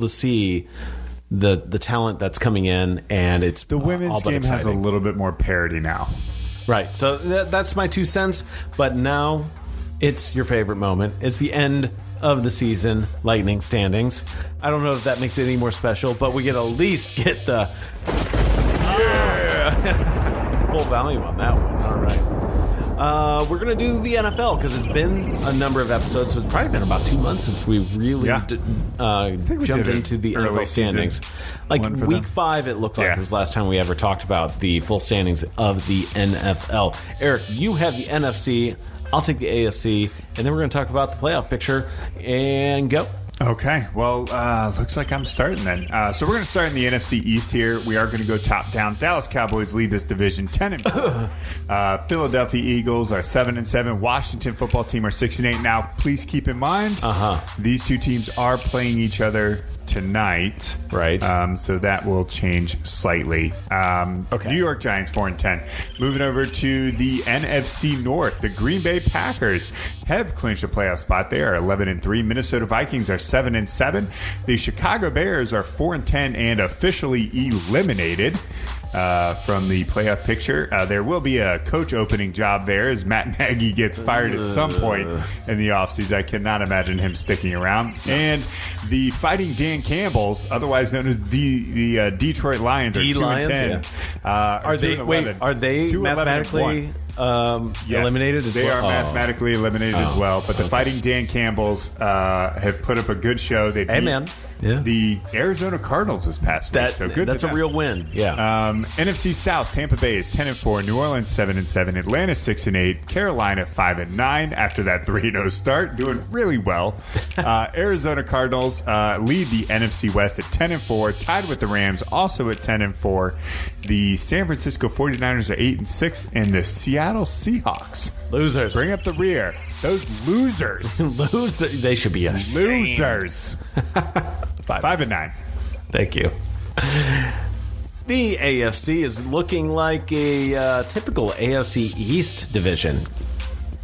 to see the talent that's coming in, and it's the women's game exciting. has a little bit more parity now. Right. So that's my 2 cents. But now it's your favorite moment. It's the end of the season Lightning standings. I don't know if that makes it any more special, but we get at least get the full volume on that one. All right. We're going to do the NFL because it's been a number of episodes. So it's probably been about 2 months since we really jumped into the NFL standings. Like week 5, it looked like it was the last time we ever talked about the full standings of the NFL. Eric, you have the NFC. I'll take the AFC, and then we're going to talk about the playoff picture and go. Okay, well, looks like I'm starting then. So we're going to start in the NFC East here. We are going to go top down. Dallas Cowboys lead this division 10-4. Philadelphia Eagles are 7-7. Washington football team are 6-8. Now, please keep in mind, these two teams are playing each other tonight, right? So that will change slightly. New York Giants 4-10. Moving over to the NFC North, the Green Bay Packers have clinched a playoff spot. They are 11-3. Minnesota Vikings are 7-7. The Chicago Bears are 4-10 and officially eliminated from the playoff picture. There will be a coach opening job there as Matt Nagy gets fired at some point in the offseason. I cannot imagine him sticking around. And the Fighting Dan Campbells, otherwise known as the Detroit Lions, are 2-10. Are they mathematically eliminated as well? They are mathematically eliminated as well. But the Fighting Dan Campbells have put up a good show. They beat the Arizona Cardinals this past week. So good. That's a real win. Yeah. NFC South, Tampa Bay is 10-4. New Orleans 7-7. Atlanta 6-8. Carolina 5-9 after that 3-0 start, doing really well. Arizona Cardinals lead the NFC West at 10-4, tied with the Rams, also at 10-4. The San Francisco 49ers are 8-6, and the Seattle Seahawks losers bring up the rear. Those losers, they should be ashamed. Losers. 5-9. Thank you. The AFC is looking like a typical AFC East division.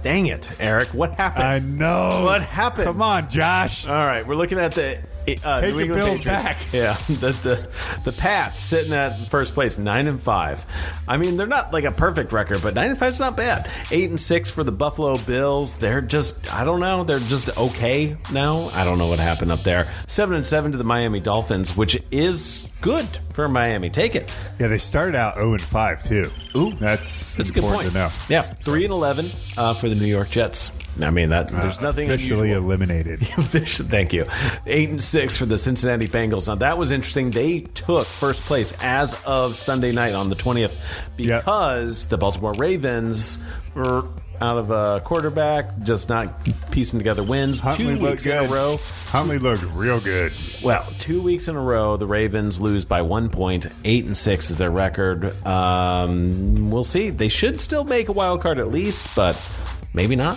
Dang it, Eric. What happened? I know. What happened? Come on, Josh. All right, we're looking at the Take New the England Bills Patriots. back. Yeah, the Pats sitting at first place, 9-5. I mean, they're not like a perfect record, but 9-5 is not bad. 8-6 for the Buffalo Bills. They're just, I don't know, they're just okay now. I don't know what happened up there. 7-7 to the Miami Dolphins, which is good for Miami. Take it. Yeah, they started out 0-5 too. Ooh, that's a good point to know. Yeah, 3-11 for the New York Jets. I mean, there's nothing officially unusual. Eliminated. Thank you. 8-6 for the Cincinnati Bengals. Now that was interesting. They took first place as of Sunday night on the 20th because the Baltimore Ravens were out of a quarterback, just not piecing together wins. Huntley 2 weeks in a row. Huntley looked real good. Well, 2 weeks in a row, the Ravens lose by 1 point. 8-6 is their record. We'll see. They should still make a wild card at least, but maybe not.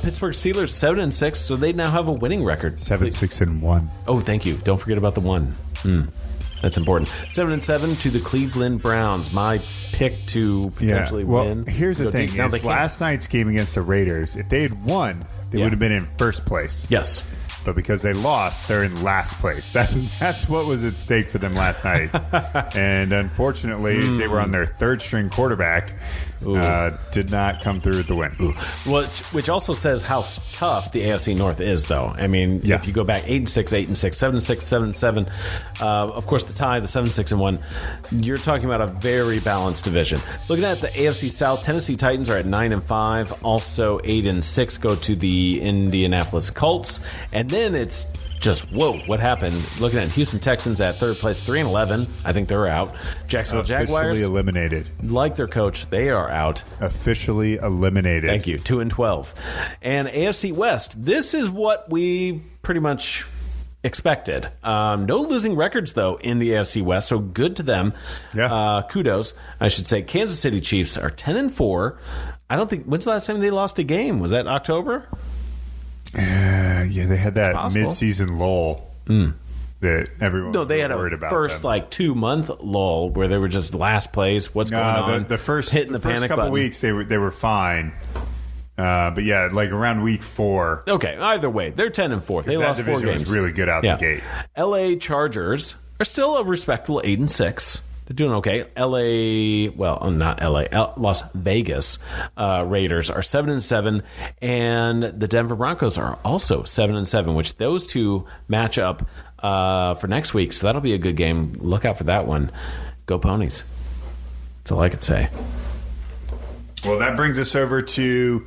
Pittsburgh Steelers 7-6, so they now have a winning record. 7-6-1. Oh, thank you. Don't forget about the 1. That's important. 7-7 to the Cleveland Browns. My pick to potentially win. Here's the thing: is last night's game against the Raiders, if they had won, they would have been in first place. Yes. But because they lost, they're in last place. That's what was at stake for them last night. And unfortunately, they were on their third-string quarterback. Did not come through with the win. Well, which also says how tough the AFC North is, though. I mean, if you go back 8-6, 8-6, 7-6, 7-7, of course the tie, the 7-6-1, you're talking about a very balanced division. Looking at the AFC South, Tennessee Titans are at 9-5. Also 8-6 go to the Indianapolis Colts, and then it's just, whoa, what happened? Looking at Houston Texans at third place, 3-11. I think they're out. Jacksonville Jaguars, officially eliminated. Like their coach, they are out. Officially eliminated. Thank you. 2-12. And AFC West, this is what we pretty much expected. No losing records, though, in the AFC West, so good to them. Yeah. Kudos, I should say. Kansas City Chiefs are 10-4. I don't think, when's the last time they lost a game? Was that October? Yeah, they had that mid-season lull that everyone they had worried a about. First 2-month lull where they were just last place. What's going on? The first hitting the panic couple button. weeks they were fine, But yeah, like around week 4. Okay, either way, they're 10-4. They lost 4 games. Was really good out the gate. LA Chargers are still a respectable 8-6. They're doing okay. Las Vegas Raiders are 7-7, and the Denver Broncos are also 7-7, which those two match up for next week. So that'll be a good game. Look out for that one. Go Ponies. That's all I could say. Well, that brings us over to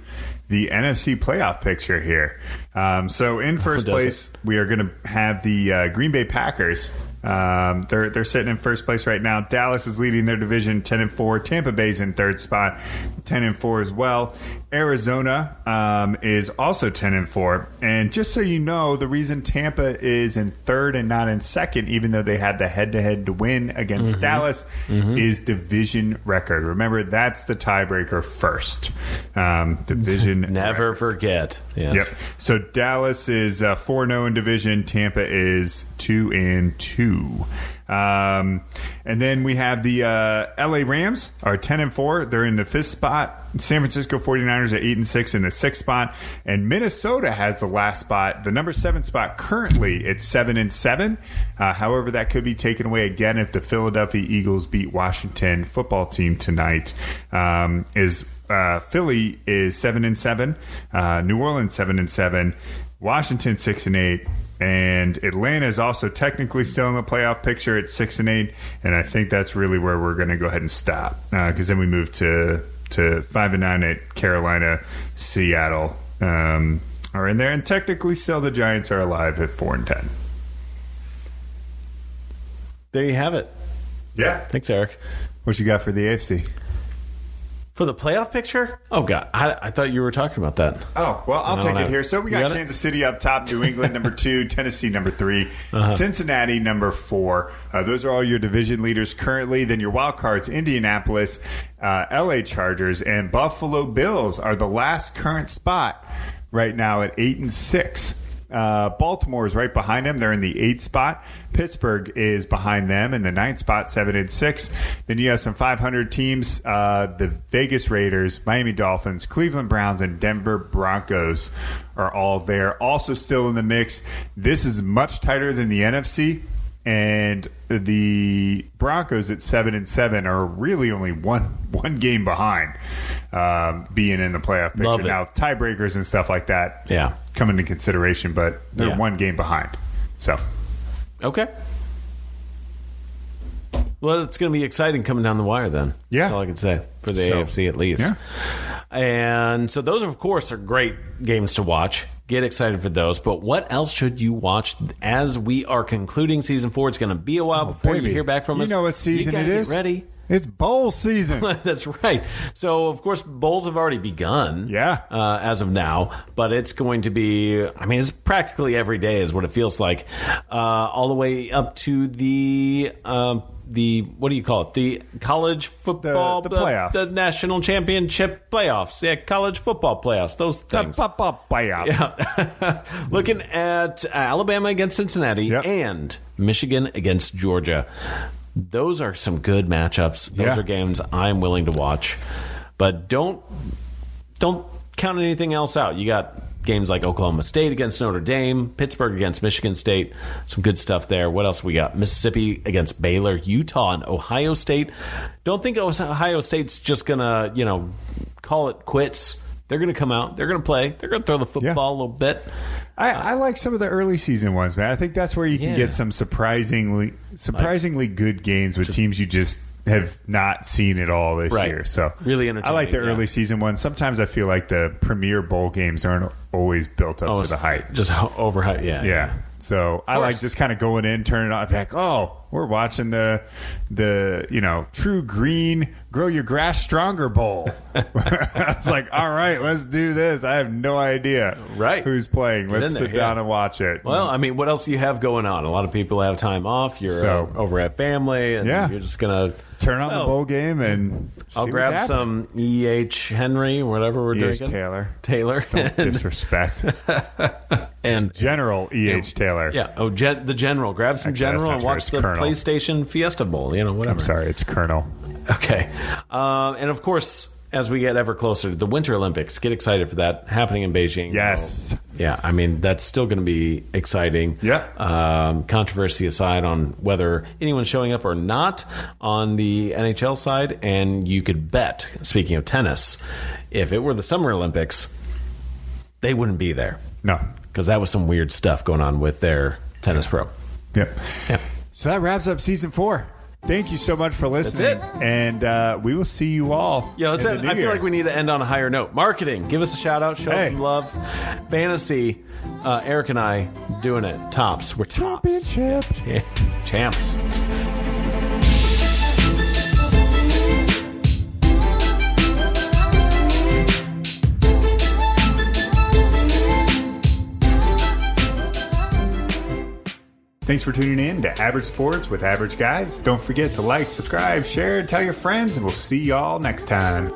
the NFC playoff picture here. So in first place, we are going to have the Green Bay Packers. They're sitting in first place right now. Dallas is leading their division 10-4. Tampa Bay's in third spot, 10-4 as well. Arizona is also 10-4. And just so you know, the reason Tampa is in third and not in second, even though they had the head-to-head to win against Dallas, is division record. Remember, that's the tiebreaker first. Division Never record. Forget. Yes. Yep. So Dallas is 4-0 in division. Tampa is 2-2. And then we have the LA Rams are 10-4. They're in the 5th spot. San Francisco 49ers are 8-6 in the 6th spot. And Minnesota has the last spot, the number 7 spot. Currently, it's 7-7. However, that could be taken away again if the Philadelphia Eagles beat Washington football team tonight. Philly is 7-7. New Orleans 7-7. Washington 6-8. And Atlanta is also technically still in the playoff picture at 6-8, and I think that's really where we're going to go ahead and stop, because then we move to 5-9 at Carolina, Seattle are in there, and technically still the Giants are alive at 4-10. There you have it. Yeah. Thanks, Eric. What you got for the AFC? For the playoff picture? Oh, God. I thought you were talking about that. Oh, well, I'll take it here. So we got Kansas City up top, New England number 2, Tennessee number 3, Cincinnati number 4. Those are all your division leaders currently. Then your wild cards, Indianapolis, LA Chargers, and Buffalo Bills are the last current spot right now at 8-6. Baltimore is right behind them. They're in the 8th spot. Pittsburgh is behind them in the 9th spot, 7-6. Then you have some 500 teams. The Vegas Raiders, Miami Dolphins, Cleveland Browns, and Denver Broncos are all there. Also still in the mix. This is much tighter than the NFC. And the Broncos at 7-7 are really only one game behind being in the playoff picture. Now, tiebreakers and stuff like that come into consideration, but they're one game behind. So, okay. Well, it's going to be exciting coming down the wire then. Yeah. That's all I can say for the AFC at least. Yeah. And so those, of course, are great games to watch. Get excited for those. But what else should you watch as we are concluding season 4? It's going to be a while before you hear back from us. You know what season it is. Get ready. It's bowl season. That's right. So, of course, bowls have already begun. Yeah. As of now. But it's going to be, it's practically every day is what it feels like. All the way up to the what do you call it? The college football, the playoffs, the national championship playoffs, college football playoffs, those things. The playoffs. Yeah. Looking at Alabama against Cincinnati and Michigan against Georgia. Those are some good matchups. Those are games I'm willing to watch, but don't count anything else out. You got games like Oklahoma State against Notre Dame, Pittsburgh against Michigan State. Some good stuff there. What else we got? Mississippi against Baylor, Utah and Ohio State. Don't think Ohio State's just going to, call it quits. They're going to come out. They're going to play. They're going to throw the football a little bit. I like some of the early season ones, man. I think that's where you can get some surprisingly good games with teams you just have not seen it all this year. So really entertaining. I like the early season ones. Sometimes I feel like the premier bowl games aren't always built up to the hype. Just overhyped. Yeah. So I like just kind of going in, turning it on, back. Oh, we're watching the True Green Grow Your Grass Stronger Bowl. I was like, all right, let's do this. I have no idea who's playing. Let's sit down and watch it. Well, what else do you have going on? A lot of people have time off. You're over at family, and you're just going to turn on the bowl game, and I'll grab some E.H. Henry, whatever we're drinking. Taylor. Don't disrespect. And it's General E.H. Taylor. Yeah. Oh, the General. Grab some General and watch the PlayStation Fiesta Bowl. Whatever. I'm sorry, it's Colonel. Okay. And of course, as we get ever closer to the Winter Olympics, get excited for that happening in Beijing. Yes. Yeah, I mean, that's still going to be exciting. Yeah. Controversy aside on whether anyone's showing up or not on the NHL side. And you could bet, speaking of tennis, if it were the Summer Olympics, they wouldn't be there. No. Because that was some weird stuff going on with their tennis pro. Yep. Yeah. So that wraps up season 4. Thank you so much for listening. That's it. And we will see you all. Yeah, that's it. I feel like we need to end on a higher note. Marketing. Give us a shout out. Show us some love. Fantasy. Eric and I doing it. Tops. We're tops. Championship. Champs. Thanks for tuning in to Average Sports with Average Guys. Don't forget to like, subscribe, share, tell your friends, and we'll see y'all next time.